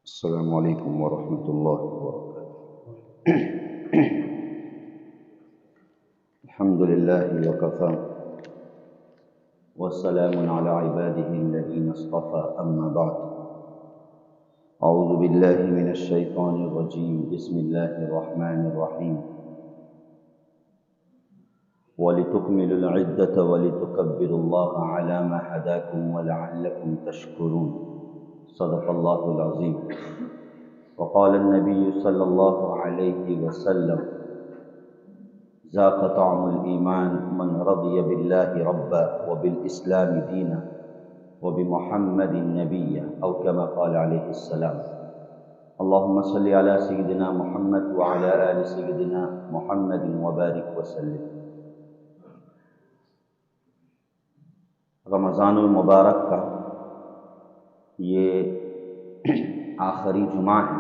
السلام علیکم ورحمۃ اللہ وبرکاتہ۔ الحمد للہ وکفی والسلام علی عبادہ الذین اصطفی، اما بعد۔ اعوذ باللہ من الشیطان الرجیم، بسم اللہ الرحمن الرحیم۔ وَلِتُكْمِلُوا الْعِدَّةَ وَلِتُكَبِّرُوا اللَّهَ عَلَى مَا هَدَاكُمْ وَلَعَلَّكُمْ تَشْكُرُونَ۔ صدق اللہ العظیم۔ وقال النبی صلی اللہ علیہ وسلم: ذاق طعم الایمان من رضی باللہ ربا وبالاسلام دینا وبمحمد نبیا، او کما قال علیہ السلام۔ اللہم صلی علی سیدنا محمد وعلی آل سیدنا محمد وبارک وسلم۔ رمضان المبارک کا یہ آخری جمعہ ہے،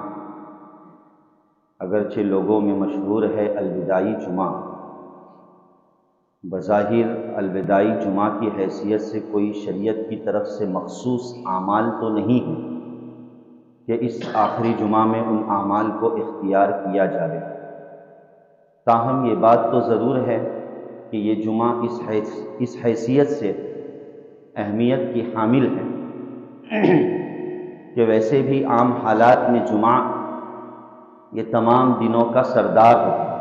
اگرچہ لوگوں میں مشہور ہے الوداعی جمعہ۔ بظاہر الوداعی جمعہ کی حیثیت سے کوئی شریعت کی طرف سے مخصوص اعمال تو نہیں ہے کہ اس آخری جمعہ میں ان اعمال کو اختیار کیا جائے، تاہم یہ بات تو ضرور ہے کہ یہ جمعہ اس حیثیت سے اہمیت کی حامل ہے کہ ویسے بھی عام حالات میں جمعہ یہ تمام دنوں کا سردار ہوتا ہے،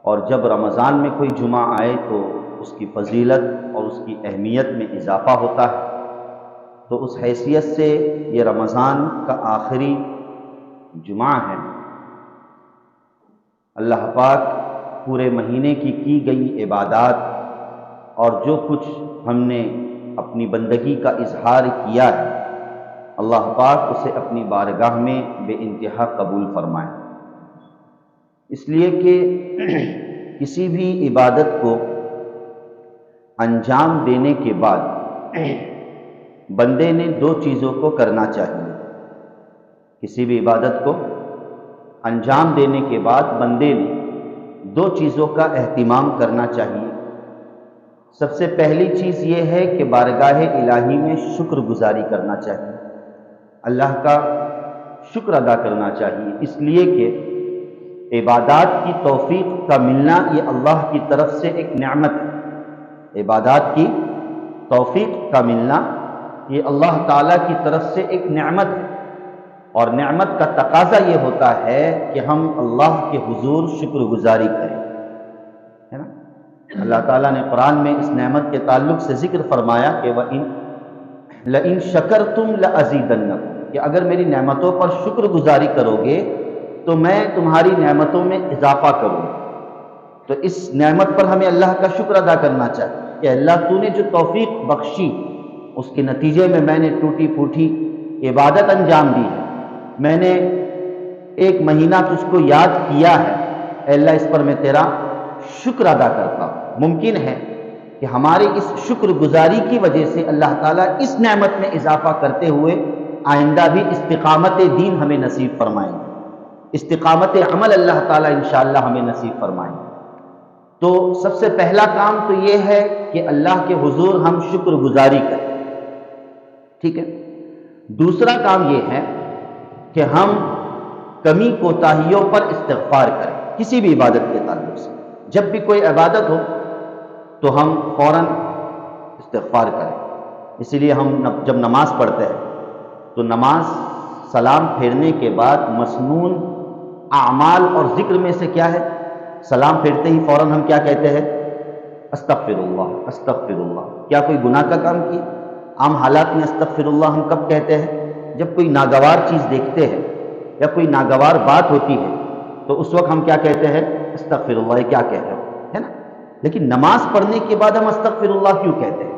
اور جب رمضان میں کوئی جمعہ آئے تو اس کی فضیلت اور اس کی اہمیت میں اضافہ ہوتا ہے۔ تو اس حیثیت سے یہ رمضان کا آخری جمعہ ہے۔ اللہ پاک پورے مہینے کی گئی عبادات اور جو کچھ ہم نے اپنی بندگی کا اظہار کیا ہے، اللہ پاک اسے اپنی بارگاہ میں بے انتہا قبول فرمائے۔ اس لیے کہ کسی بھی عبادت کو انجام دینے کے بعد بندے نے دو چیزوں کو کرنا چاہیے۔ کسی بھی عبادت کو انجام دینے کے بعد بندے نے دو چیزوں کا اہتمام کرنا چاہیے۔ سب سے پہلی چیز یہ ہے کہ بارگاہ الہی میں شکر گزاری کرنا چاہیے، اللہ کا شکر ادا کرنا چاہیے، اس لیے کہ عبادات کی توفیق کا ملنا یہ اللہ کی طرف سے ایک نعمت ہے۔ عبادات کی توفیق کا ملنا یہ اللہ تعالیٰ کی طرف سے ایک نعمت ہے، اور نعمت کا تقاضا یہ ہوتا ہے کہ ہم اللہ کے حضور شکر گزاری کریں، ہے نا۔ اللہ تعالیٰ نے قرآن میں اس نعمت کے تعلق سے ذکر فرمایا کہ لَإِن شَكَرْتُمْ لَأَزِيدَنَّكُمْ، کہ اگر میری نعمتوں پر شکر گزاری کرو گے تو میں تمہاری نعمتوں میں اضافہ کروں گا۔ تو اس نعمت پر ہمیں اللہ کا شکر ادا کرنا چاہیے کہ اللہ تو نے جو توفیق بخشی، اس کے نتیجے میں نے ٹوٹی پھوٹی عبادت انجام دی ہے، میں نے ایک مہینہ تجھ کو یاد کیا ہے، اے اللہ اس پر میں تیرا شکر ادا کرتا ہوں۔ ممکن ہے کہ ہماری اس شکر گزاری کی وجہ سے اللہ تعالیٰ اس نعمت میں اضافہ کرتے ہوئے آئندہ بھی استقامت دین ہمیں نصیب فرمائیں گے، استقامت عمل اللہ تعالیٰ انشاءاللہ ہمیں نصیب فرمائیں گے۔ تو سب سے پہلا کام تو یہ ہے کہ اللہ کے حضور ہم شکر گزاری کریں، ٹھیک ہے۔ دوسرا کام یہ ہے کہ ہم کمی کوتاہیوں پر استغفار کریں، کسی بھی عبادت کے تعلق سے۔ جب بھی کوئی عبادت ہو تو ہم فوراً استغفار کریں۔ اسی لیے ہم جب نماز پڑھتے ہیں تو نماز سلام پھیرنے کے بعد مسنون اعمال اور ذکر میں سے کیا ہے؟ سلام پھیرتے ہی فوراً ہم کیا کہتے ہیں؟ استغفر اللہ، استغفر اللہ۔ کیا کوئی گناہ کا کام کیا؟ عام حالات میں استغفر اللہ ہم کب کہتے ہیں؟ جب کوئی ناگوار چیز دیکھتے ہیں یا کوئی ناگوار بات ہوتی ہے تو اس وقت ہم کیا کہتے ہیں؟ استغفر اللہ، یہ کیا کہہ رہے ہیں، ہے نا۔ لیکن نماز پڑھنے کے بعد ہم استغفر اللہ کیوں کہتے ہیں؟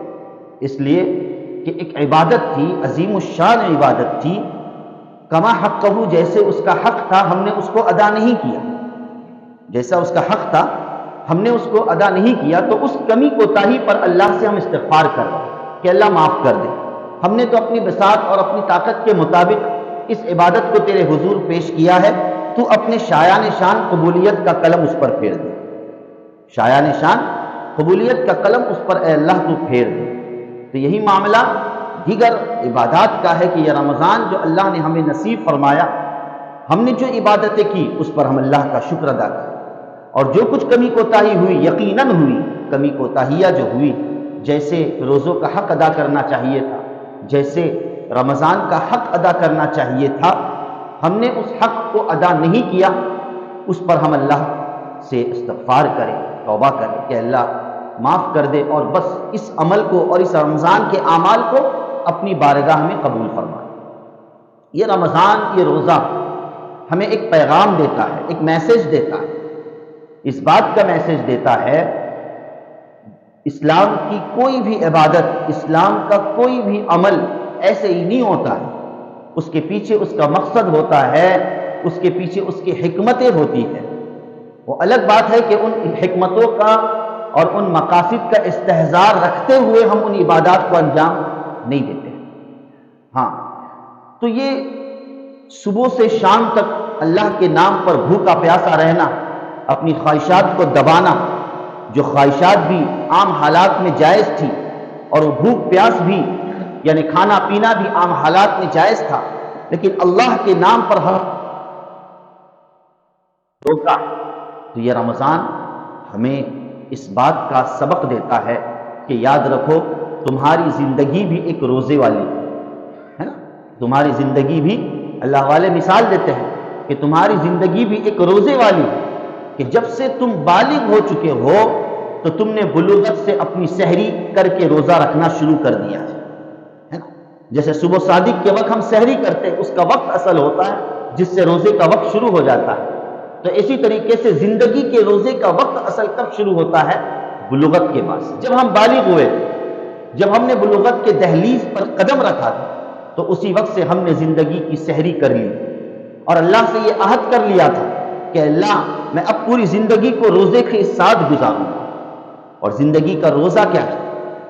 اس لیے کہ ایک عبادت تھی، عظیم الشان عبادت تھی، کما حقہ، جیسے اس کا حق تھا ہم نے اس کو ادا نہیں کیا، جیسا اس کا حق تھا ہم نے اس کو ادا نہیں کیا، تو اس کمی کوتاہی پر اللہ سے ہم استغفار کر رہے ہیں کہ اللہ معاف کر دے۔ ہم نے تو اپنی بساط اور اپنی طاقت کے مطابق اس عبادت کو تیرے حضور پیش کیا ہے، تو اپنے شایان شان قبولیت کا قلم اس پر پھیر دے، شایان شان قبولیت کا قلم اس پر اے اللہ تو پھیر دے۔ تو یہی معاملہ دیگر عبادات کا ہے کہ یہ رمضان جو اللہ نے ہمیں نصیب فرمایا، ہم نے جو عبادتیں کی اس پر ہم اللہ کا شکر ادا کریں، اور جو کچھ کمی کوتاہی ہوئی یقیناً ہوئی، کمی کوتاہیاں جو ہوئی، جیسے روزوں کا حق ادا کرنا چاہیے تھا، جیسے رمضان کا حق ادا کرنا چاہیے تھا، ہم نے اس حق کو ادا نہیں کیا، اس پر ہم اللہ سے استغفار کریں، توبہ کریں کہ اللہ معاف کر دے، اور بس اس عمل کو اور اس رمضان کے اعمال کو اپنی بارگاہ میں قبول فرمائے۔ یہ رمضان، یہ روزہ ہمیں ایک پیغام دیتا ہے، ایک میسج دیتا ہے، اس بات کا میسج دیتا ہے اسلام کی کوئی بھی عبادت، اسلام کا کوئی بھی عمل ایسے ہی نہیں ہوتا ہے، اس کے پیچھے اس کا مقصد ہوتا ہے، اس کے پیچھے اس کی حکمتیں ہوتی ہیں۔ وہ الگ بات ہے کہ ان حکمتوں کا اور ان مقاصد کا استحضار رکھتے ہوئے ہم ان عبادات کو انجام نہیں دیتے۔ ہاں، تو یہ صبح سے شام تک اللہ کے نام پر بھوکا پیاسا رہنا، اپنی خواہشات کو دبانا، جو خواہشات بھی عام حالات میں جائز تھی، اور وہ بھوک پیاس بھی یعنی کھانا پینا بھی عام حالات میں جائز تھا، لیکن اللہ کے نام پر ہم روکا، تو یہ رمضان ہمیں اس بات کا سبق دیتا ہے کہ یاد رکھو تمہاری زندگی بھی ایک روزے والی ہے نا، تمہاری زندگی بھی، اللہ والے مثال دیتے ہیں کہ تمہاری زندگی بھی ایک روزے والی ہے، کہ جب سے تم بالغ ہو چکے ہو تو تم نے بلوغت سے اپنی سحری کر کے روزہ رکھنا شروع کر دیا ہے نا۔ جیسے صبح صادق کے وقت ہم سحری کرتے ہیں، اس کا وقت اصل ہوتا ہے جس سے روزے کا وقت شروع ہو جاتا ہے، تو اسی طریقے سے زندگی کے روزے کا وقت اصل کب شروع ہوتا ہے؟ بلوغت کے بعد، جب ہم بالغ ہوئے، جب ہم نے بلوغت کے دہلیز پر قدم رکھا تھا، تو اسی وقت سے ہم نے زندگی کی سحری کر لی، اور اللہ سے یہ عہد کر لیا تھا کہ اللہ میں اب پوری زندگی کو روزے کے ساتھ گزاروں گا۔ اور زندگی کا روزہ کیا ہے؟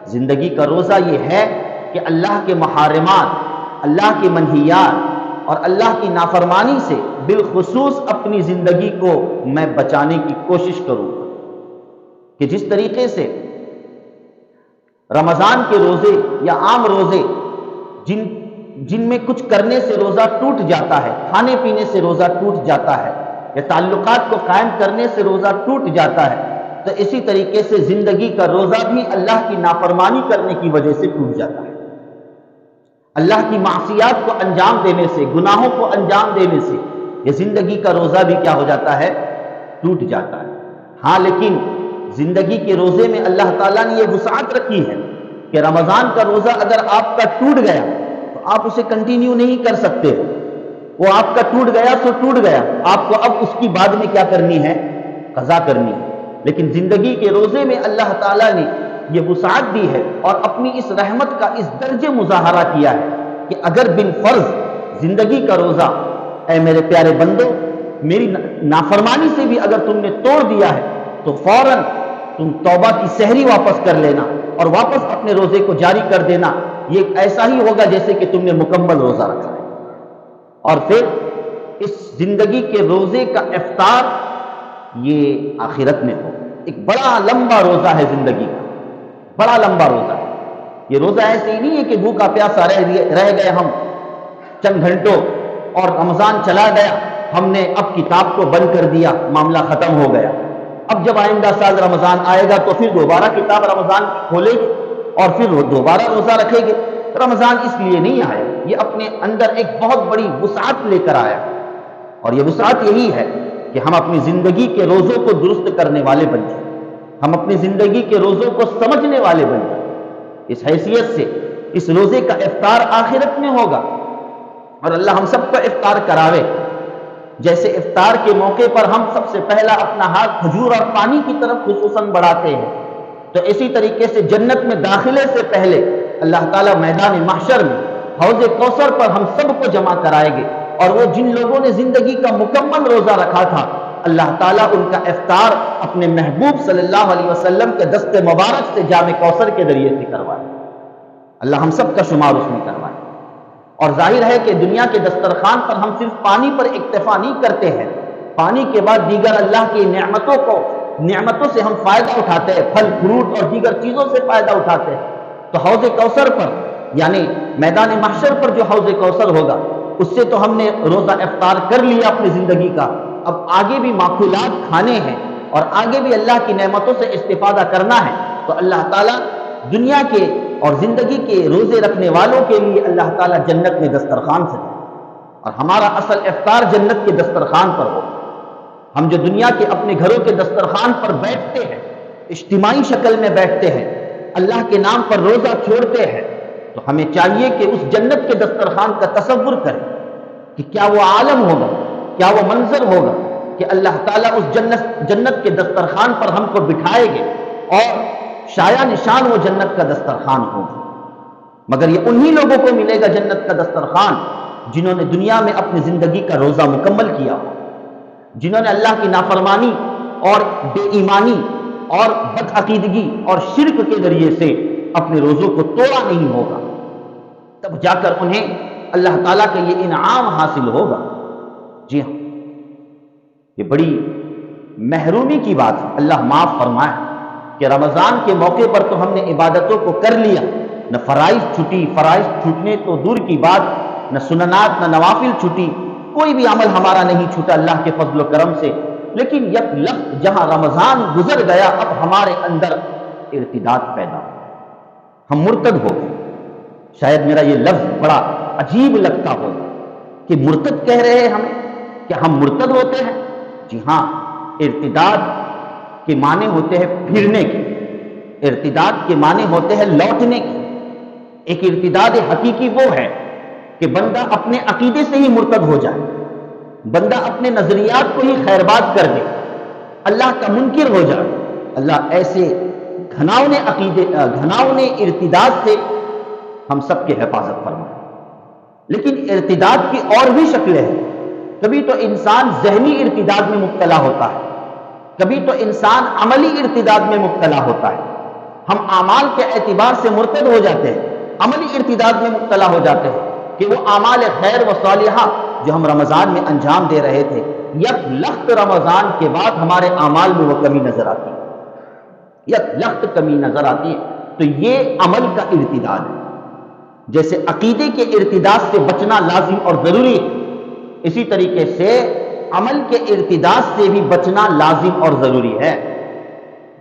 زندگی کا روزہ یہ ہے کہ اللہ کے محارمات، اللہ کے منہیات اور اللہ کی نافرمانی سے بالخصوص اپنی زندگی کو میں بچانے کی کوشش کروں گا، کہ جس طریقے سے رمضان کے روزے یا عام روزے جن میں کچھ کرنے سے روزہ ٹوٹ جاتا ہے، کھانے پینے سے روزہ ٹوٹ جاتا ہے، یا تعلقات کو قائم کرنے سے روزہ ٹوٹ جاتا ہے، تو اسی طریقے سے زندگی کا روزہ بھی اللہ کی نافرمانی کرنے کی وجہ سے ٹوٹ جاتا ہے، اللہ کی معصیات کو انجام دینے سے، گناہوں کو انجام دینے سے یہ زندگی کا روزہ بھی کیا ہو جاتا ہے؟ ٹوٹ جاتا ہے۔ ہاں، لیکن زندگی کے روزے میں اللہ تعالیٰ نے یہ وسعت رکھی ہے کہ رمضان کا روزہ اگر آپ کا ٹوٹ گیا تو آپ اسے کنٹینیو نہیں کر سکتے، وہ آپ کا ٹوٹ گیا سو ٹوٹ گیا، آپ کو اب اس کی بعد میں کیا کرنی ہے؟ قضا کرنی ہے۔ لیکن زندگی کے روزے میں اللہ تعالیٰ نے یہ وسعت دی ہے اور اپنی اس رحمت کا اس درجے مظاہرہ کیا ہے کہ اگر بالفرض زندگی کا روزہ، اے میرے پیارے بندو، میری نافرمانی سے بھی اگر تم نے توڑ دیا ہے تو فوراً تم توبہ کی سحری واپس کر لینا اور واپس اپنے روزے کو جاری کر دینا، یہ ایسا ہی ہوگا جیسے کہ تم نے مکمل روزہ رکھا ہے۔ اور پھر اس زندگی کے روزے کا افطار یہ آخرت میں ہو، ایک بڑا لمبا روزہ ہے زندگی کا، بڑا لمبا روزہ ہے۔ یہ روزہ ایسے ہی نہیں ہے کہ بھوکا پیاسا رہ گئے ہم چند گھنٹوں اور رمضان چلا گیا، ہم نے اب کتاب کو بند کر دیا، معاملہ ختم ہو گیا، اب جب آئندہ سال رمضان آئے گا تو پھر دوبارہ کتاب رمضان کھولے گے اور پھر دوبارہ روزہ رکھیں گے۔ رمضان اس لیے نہیں آیا، یہ اپنے اندر ایک بہت بڑی وسعت لے کر آیا، اور یہ وسعت یہی ہے کہ ہم اپنی زندگی کے روزوں کو درست کرنے والے بن جائیں، ہم اپنی زندگی کے روزوں کو سمجھنے والے بن جائیں۔ اس حیثیت سے اس روزے کا افطار آخرت میں ہوگا، اور اللہ ہم سب کو افطار کراوے۔ جیسے افطار کے موقع پر ہم سب سے پہلا اپنا ہاتھ کھجور اور پانی کی طرف خصوصاً بڑھاتے ہیں، تو اسی طریقے سے جنت میں داخلے سے پہلے اللہ تعالیٰ میدان محشر میں حوض کوثر پر ہم سب کو جمع کرائے گے، اور وہ جن لوگوں نے زندگی کا مکمل روزہ رکھا تھا اللہ تعالیٰ ان کا افطار اپنے محبوب صلی اللہ علیہ وسلم کے دست مبارک سے جام کوثر کے ذریعے سے کروائے۔ اللہ ہم سب کا شمار اس میں کروائے۔ اور ظاہر ہے کہ دنیا کے دسترخوان پر ہم صرف پانی پر اکتفا نہیں کرتے ہیں، پانی کے بعد دیگر اللہ کی نعمتوں سے ہم فائدہ اٹھاتے ہیں، پھل فروٹ اور دیگر چیزوں سے فائدہ اٹھاتے ہیں۔ تو حوض کوثر پر یعنی میدان محشر پر جو حوض کوثر ہوگا اس سے تو ہم نے روزہ افطار کر لیا اپنی زندگی کا، اب آگے بھی معقولات کھانے ہیں اور آگے بھی اللہ کی نعمتوں سے استفادہ کرنا ہے، تو اللہ تعالیٰ دنیا کے اور زندگی کے روزے رکھنے والوں کے لیے اللہ تعالیٰ جنت میں دسترخوان سجائے اور ہمارا اصل افطار جنت کے دسترخوان پر ہو۔ ہم جو دنیا کے اپنے گھروں کے دسترخوان پر بیٹھتے ہیں، اجتماعی شکل میں بیٹھتے ہیں، اللہ کے نام پر روزہ چھوڑتے ہیں، تو ہمیں چاہیے کہ اس جنت کے دسترخوان کا تصور کریں کہ کیا وہ عالم ہوگا، کیا وہ منظر ہوگا کہ اللہ تعالیٰ اس جنت کے دسترخوان پر ہم کو بٹھائے گے اور شایع نشان وہ جنت کا دسترخوان ہوگا۔ مگر یہ انہی لوگوں کو ملے گا جنت کا دسترخوان جنہوں نے دنیا میں اپنی زندگی کا روزہ مکمل کیا ہو، جنہوں نے اللہ کی نافرمانی اور بے ایمانی اور بدعقیدگی اور شرک کے ذریعے سے اپنے روزوں کو توڑا نہیں ہوگا، تب جا کر انہیں اللہ تعالیٰ کا یہ انعام حاصل ہوگا۔ جی ہاں، یہ بڑی محرومی کی بات ہے، اللہ معاف فرمائے کہ رمضان کے موقع پر تو ہم نے عبادتوں کو کر لیا، نہ فرائض چھٹی، فرائض چھوٹنے تو دور کی بات، نہ سننات نہ نوافل چھٹی، کوئی بھی عمل ہمارا نہیں چھوٹا اللہ کے فضل و کرم سے، لیکن یک لخت جہاں رمضان گزر گیا اب ہمارے اندر ارتداد پیدا ہو، ہم مرتد ہو گئے۔ شاید میرا یہ لفظ بڑا عجیب لگتا ہو کہ مرتد کہہ رہے ہیں ہمیں، کیا ہم مرتد ہوتے ہیں؟ جی ہاں، ارتداد کے معنی ہوتے ہیں پھرنے کے، ارتداد کے معنی ہوتے ہیں لوٹنے کے۔ ایک ارتداد حقیقی وہ ہے کہ بندہ اپنے عقیدے سے ہی مرتد ہو جائے، بندہ اپنے نظریات کو ہی خیرباد کر دے، اللہ کا منکر ہو جائے۔ اللہ ایسے گھناؤنے ارتداد سے ہم سب کی حفاظت فرمائے۔ لیکن ارتداد کی اور بھی شکلیں ہیں، کبھی تو انسان ذہنی ارتداد میں مبتلا ہوتا ہے، کبھی تو انسان عملی ارتداد میں مبتلا ہوتا ہے۔ ہم اعمال کے اعتبار سے مرتد ہو جاتے ہیں، عملی ارتداد میں مبتلا ہو جاتے ہیں کہ وہ اعمال خیر و صالحہ جو ہم رمضان میں انجام دے رہے تھے، یک لخت رمضان کے بعد ہمارے اعمال میں وہ کمی نظر آتی ہے، یک لخت کمی نظر آتی ہے، تو یہ عمل کا ارتداد ہے۔ جیسے عقیدے کے ارتداد سے بچنا لازم اور ضروری ہے، اسی طریقے سے عمل کے ارتداد سے بھی بچنا لازم اور ضروری ہے۔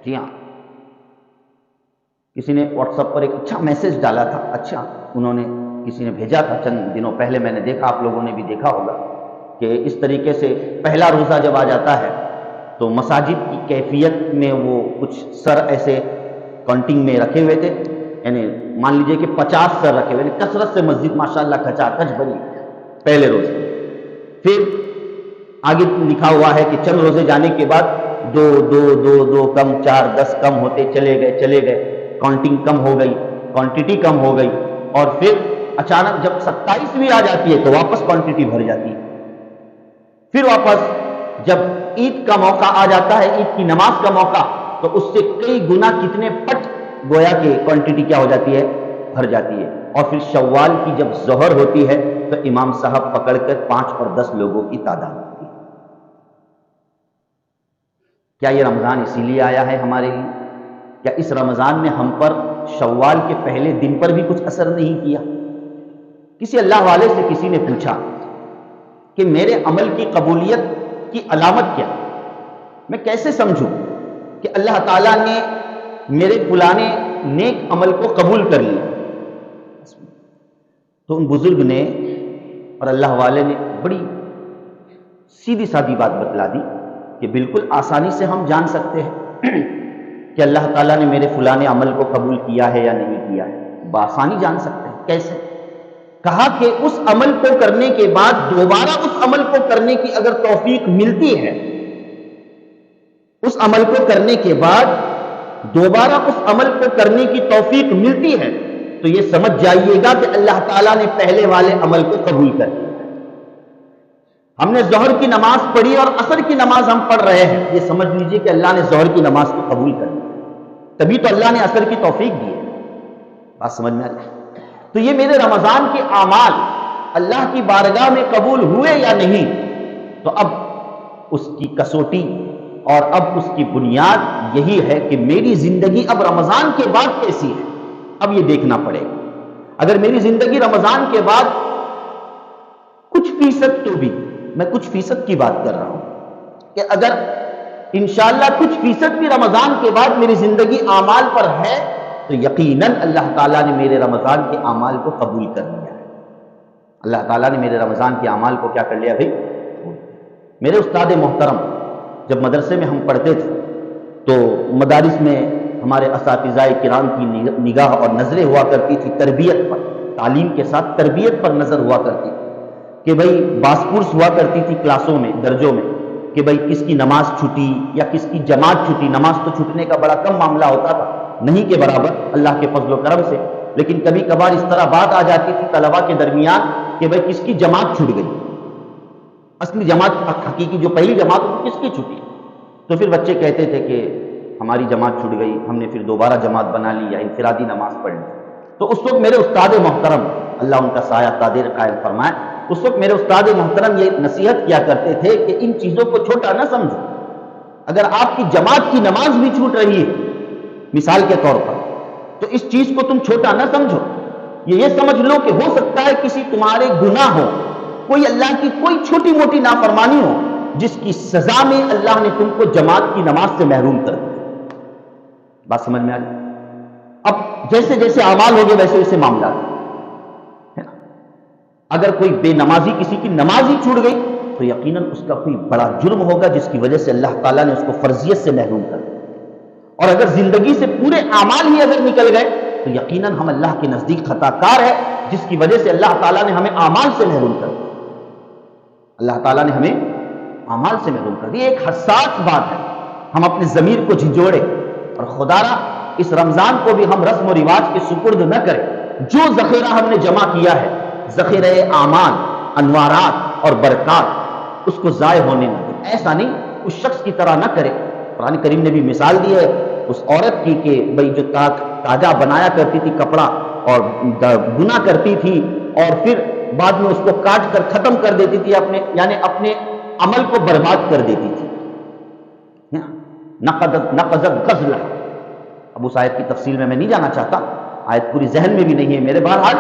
جی ہاں، کسی نے واٹس ایپ پر ایک اچھا میسج ڈالا تھا، اچھا انہوں نے کسی نے بھیجا تھا چند دنوں پہلے، میں نے دیکھا، آپ لوگوں نے بھی دیکھا ہوگا کہ اس طریقے سے پہلا روزہ جب آ جاتا ہے تو مساجد کی کیفیت میں وہ کچھ سر ایسے کاؤنٹنگ میں رکھے ہوئے تھے، یعنی مان لیجئے کہ 50 سر رکھے ہوئے، کثرت سے مسجد ماشاءاللہ کھچا کھچ بنی پہلے روز۔ پھر آگے لکھا ہوا ہے کہ چند روزے جانے کے بعد دو دو دو دو کم، 4 10 کم ہوتے چلے گئے، کاؤنٹنگ کم ہو گئی، کوانٹٹی کم ہو گئی، اور پھر اچانک جب 27ویں آ جاتی ہے تو واپس کوانٹٹی بھر جاتی ہے۔ پھر واپس جب عید کا موقع آ جاتا ہے، عید کی نماز کا موقع، تو اس سے کئی گنا کتنے پٹ گویا کہ کوانٹٹی کیا ہو جاتی ہے، بھر جاتی ہے۔ اور پھر شوال کی جب ظہر ہوتی ہے تو امام صاحب پکڑ کر 5 اور 10 لوگوں کی تعداد ہوتی ہے۔ کیا یہ رمضان اسی لیے آیا ہے ہمارے لیے؟ کیا اس رمضان نے ہم پر شوال کے پہلے دن پر بھی کچھ اثر نہیں کیا؟ کسی اللہ والے سے کسی نے پوچھا کہ میرے عمل کی قبولیت کی علامت کیا، میں کیسے سمجھوں کہ اللہ تعالیٰ نے میرے فلانے نیک عمل کو قبول کر لیا؟ تو ان بزرگ نے اور اللہ والے نے بڑی سیدھی سادی بات بتلا دی کہ بالکل آسانی سے ہم جان سکتے ہیں کہ اللہ تعالیٰ نے میرے فلانے عمل کو قبول کیا ہے یا نہیں کیا ہے، بآسانی جان سکتے ہیں۔ کیسے؟ کہا کہ اس عمل کو کرنے کے بعد دوبارہ اس عمل کو کرنے کی اگر توفیق ملتی ہے، اس عمل کو کرنے کے بعد دوبارہ اس عمل کو کرنے کی توفیق ملتی ہے، تو یہ سمجھ جائیے گا کہ اللہ تعالیٰ نے پہلے والے عمل کو قبول کر لیا۔ ہم نے ظہر کی نماز پڑھی اور عصر کی نماز ہم پڑھ رہے ہیں، یہ سمجھ لیجئے کہ اللہ نے ظہر کی نماز کو قبول کر لیا، تبھی تو اللہ نے عصر کی توفیق دی ہے۔ بات سمجھ میں آئی؟ تو یہ میرے رمضان کے اعمال اللہ کی بارگاہ میں قبول ہوئے یا نہیں، تو اب اس کی کسوٹی اور اب اس کی بنیاد یہی ہے کہ میری زندگی اب رمضان کے بعد کیسی ہے، اب یہ دیکھنا پڑے گا۔ اگر میری زندگی رمضان کے بعد کچھ فیصد، تو بھی میں کچھ فیصد کی بات کر رہا ہوں کہ اگر انشاءاللہ کچھ فیصد بھی رمضان کے بعد میری زندگی اعمال پر ہے تو یقیناً اللہ تعالیٰ نے میرے رمضان کے اعمال کو قبول کر لیا ہے۔ اللہ تعالیٰ نے میرے رمضان کے اعمال کو کیا کر لیا بھائی؟ میرے استاد محترم جب مدرسے میں ہم پڑھتے تھے تو مدارس میں ہمارے اساتذہ کرام کی نگاہ اور نظریں ہوا کرتی تھی تربیت پر، تعلیم کے ساتھ تربیت پر نظر ہوا کرتی تھی کہ بھائی باس پرس ہوا کرتی تھی کلاسوں میں، درجوں میں، کہ بھائی کس کی نماز چھٹی یا کس کی جماعت چھٹی۔ نماز تو چھٹنے کا بڑا کم معاملہ ہوتا تھا، نہیں کے برابر اللہ کے فضل و کرم سے، لیکن کبھی کبھار اس طرح بات آ جاتی تھی طلباء کے درمیان کہ بھائی کس کی جماعت چھٹ گئی، اصلی جماعت حقیقی جو پہلی جماعت وہ کس کی چھٹی؟ تو پھر بچے کہتے تھے کہ ہماری جماعت چھٹ گئی، ہم نے پھر دوبارہ جماعت بنا لی یا انفرادی نماز پڑھ لی۔ تو اس وقت میرے استاد محترم اللہ ان کا سایہ قادر قائم فرمائے، اس وقت میرے استاد محترم یہ نصیحت کیا کرتے تھے کہ ان چیزوں کو چھوٹا نہ سمجھو۔ اگر آپ کی جماعت کی نماز بھی چھوٹ رہی ہے مثال کے طور پر، تو اس چیز کو تم چھوٹا نہ سمجھو، یہ سمجھ لو کہ ہو سکتا ہے کسی تمہارے گناہ ہو، کوئی اللہ کی کوئی چھوٹی موٹی نافرمانی ہو جس کی سزا میں اللہ نے تم کو جماعت کی نماز سے محروم کر دیا۔ بات سمجھ میں آ گئی؟ اب جیسے جیسے اعمال ہوگے ویسے ویسے معاملات ہے نا۔ اگر کوئی بے نمازی کسی کی نماز ہی چھوٹ گئی تو یقیناً اس کا کوئی بڑا جرم ہوگا جس کی وجہ سے اللہ تعالیٰ نے اس کو فرضیت سے محروم کر دیا، اور اگر زندگی سے پورے اعمال ہی اگر نکل گئے تو یقیناً ہم اللہ کے نزدیک خطا کار ہے جس کی وجہ سے اللہ تعالیٰ نے ہمیں اعمال سے محروم کر دیا۔ اللہ تعالیٰ نے ہمیں اعمال سے محروم کر دیا۔ ایک حساس بات ہے، ہم اپنے ضمیر کو جھنجھوڑے اور خدا را اس رمضان کو بھی ہم رسم و رواج کے سپرد نہ کریں۔ جو ذخیرہ ہم نے جمع کیا ہے، ذخیرہ اعمال، انوارات اور برکات، اس کو ضائع ہونے نہ دیں۔ ایسا نہیں اس شخص کی طرح نہ کرے۔ قرآن کریم نے بھی مثال دی ہے اس عورت کی کہ بھئی جو تاجا بنایا کرتی تھی کپڑا اور بنا کرتی تھی اور پھر بعد میں اس کو کاٹ کر ختم کر دیتی تھی، یعنی اپنے عمل کو برباد کر دیتی تھی۔ نقضت غزلہ۔ اب اس آیت کی تفصیل میں نہیں جانا چاہتا، آیت پوری ذہن میں بھی نہیں ہے میرے، بہرحال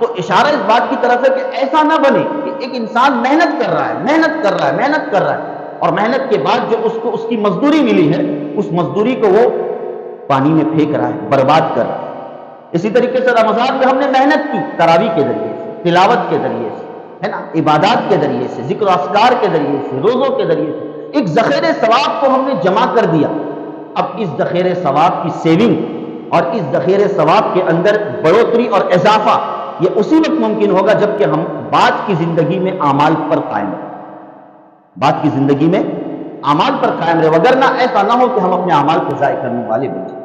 تو اشارہ اس بات کی طرف ہے کہ ایسا نہ بنے کہ ایک انسان محنت کر رہا ہے اور محنت کے بعد جو اس کو اس کی مزدوری ملی ہے اس مزدوری کو وہ پانی میں پھینک رہا ہے، برباد کر رہا ہے۔ اسی طریقے سے رمضان میں ہم نے محنت کی تراویح کے ذریعے سے، تلاوت کے ذریعے سے، ہے نا، عبادات کے ذریعے سے، ذکر و اذکار کے ذریعے سے، روزوں کے ذریعے سے ایک ذخیرہ ثواب کو ہم نے جمع کر دیا۔ اب اس ذخیرہ ثواب کی سیونگ اور اس ذخیرہ ثواب کے اندر بڑھوتری اور اضافہ یہ اسی وقت ممکن ہوگا جب کہ ہم بعد کی زندگی میں اعمال پر قائم رہیں، بعد کی زندگی میں اعمال پر قائم رہے، وگرنہ ایسا نہ ہو کہ ہم اپنے اعمال کو ضائع کرنے والے بن جائیں۔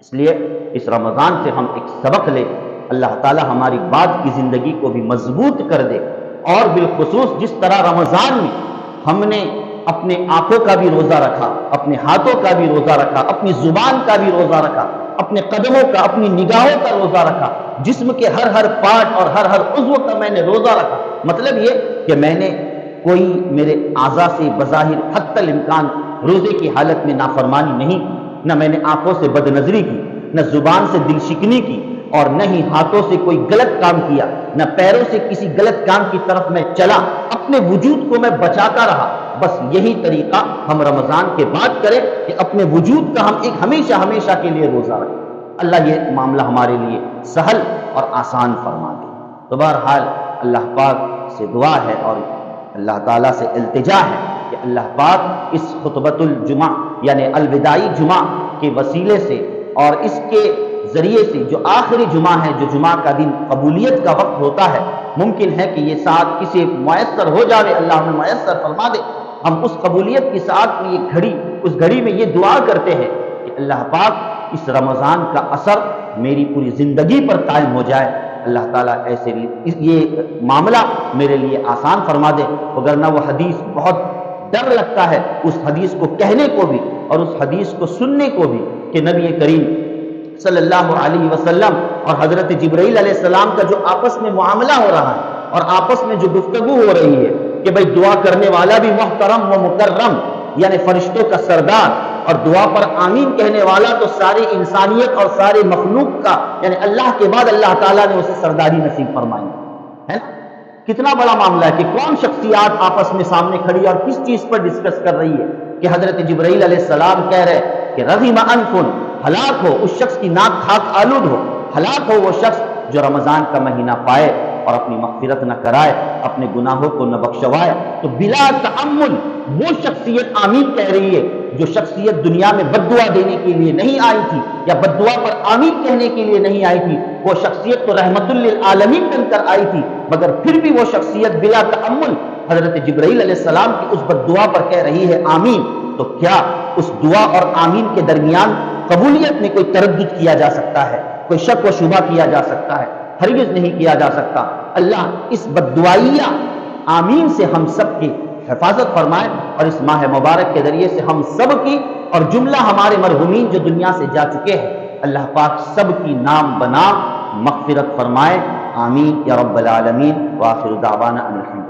اس لیے اس رمضان سے ہم ایک سبق لیں، اللہ تعالی ہماری بعد کی زندگی کو بھی مضبوط کر دے، اور بالخصوص جس طرح رمضان میں ہم نے اپنے آنکھوں کا بھی روزہ رکھا، اپنے ہاتھوں کا بھی روزہ رکھا، اپنی زبان کا بھی روزہ رکھا، اپنے قدموں کا، اپنی نگاہوں کا روزہ رکھا، جسم کے ہر پارٹ اور ہر عضو کا میں نے روزہ رکھا۔ مطلب یہ کہ میں نے کوئی میرے اعضاء سے بظاہر حتی الامکان روزے کی حالت میں نافرمانی نہیں کی، نہ میں نے آنکھوں سے بد نظری کی، نہ زبان سے دل شکنی کی، اور نہ ہی ہاتھوں سے کوئی غلط کام کیا، نہ پیروں سے کسی غلط کام کی طرف میں چلا، اپنے وجود کو میں بچاتا رہا۔ بس یہی طریقہ ہم رمضان کے بعد کریں کہ اپنے وجود کا ہم ایک ہمیشہ کے لیے روزہ رکھیں۔ اللہ یہ معاملہ ہمارے لیے سہل اور آسان فرما دے۔ تو بہرحال اللہ پاک سے دعا ہے اور اللہ تعالیٰ سے التجا ہے کہ اللہ پاک اس خطبۃ الجمعہ یعنی الوداعی جمعہ کے وسیلے سے اور اس کے ذریعے سے جو آخری جمعہ ہے، جو جمعہ کا دن قبولیت کا وقت ہوتا ہے، ممکن ہے کہ یہ ساتھ کسی میسر ہو جاوے، اللہ ہمیں میسر فرما دے۔ ہم اس قبولیت کی ساتھ میں اس گھڑی میں یہ دعا کرتے ہیں کہ اللہ پاک اس رمضان کا اثر میری پوری زندگی پر قائم ہو جائے، اللہ تعالیٰ ایسے یہ معاملہ میرے لیے آسان فرما دے، وگرنہ وہ حدیث بہت ڈر لگتا ہے اس حدیث کو کہنے کو بھی اور اس حدیث کو سننے کو بھی کہ نبی کریم صلی اللہ علیہ وسلم اور حضرت جبرائیل علیہ السلام کا جو آپس میں معاملہ ہو رہا ہے اور آپس میں جو گفتگو ہو رہی ہے کہ بھئی دعا کرنے والا بھی محترم و مکرم، یعنی فرشتوں کا سردار اور دعا پر آمین کہنے والا تو ساری انسانیت اور سارے مخلوق کا، یعنی اللہ کے بعد اللہ تعالیٰ نے اسے سرداری نصیب فرمائی ہے نا۔ کتنا بڑا معاملہ ہے کہ کون شخصیات آپس میں سامنے کھڑی اور کس چیز پر ڈسکس کر رہی ہے کہ حضرت جبرائیل علیہ السلام کہہ رہے کہ رغم انف، ہلاک ہو اس شخص کی ناک خاک آلود ہو، ہلاک ہو وہ شخص جو رمضان کا مہینہ پائے اور اپنی مغفرت نہ کرائے، اپنے گناہوں کو نہ بخشوائے۔ تو بلا تأمل وہ شخصیت آمین کہہ رہی ہے جو شخصیت دنیا میں بد دعا دینے کے لیے نہیں آئی تھی یا بد دعا پر آمین کہنے کے لیے نہیں آئی تھی، وہ شخصیت تو رحمت للعالمین بن کر آئی تھی، مگر پھر بھی وہ شخصیت بلا تأمل حضرت جبرائیل علیہ السلام کی اس بد دعا پر کہہ رہی ہے آمین۔ تو کیا اس دعا اور آمین کے درمیان قبولیت میں کوئی تردد کیا جا سکتا ہے، کوئی شک و شبہ کیا جا سکتا ہے؟ ہرگز نہیں کیا جا سکتا۔ اللہ اس بددعائیہ آمین سے ہم سب کی حفاظت فرمائے، اور اس ماہ مبارک کے ذریعے سے ہم سب کی اور جملہ ہمارے مرحومین جو دنیا سے جا چکے ہیں، اللہ پاک سب کی نام بنا مغفرت فرمائے، آمین یا رب العالمین۔ وآخر دعوانا ان الحمد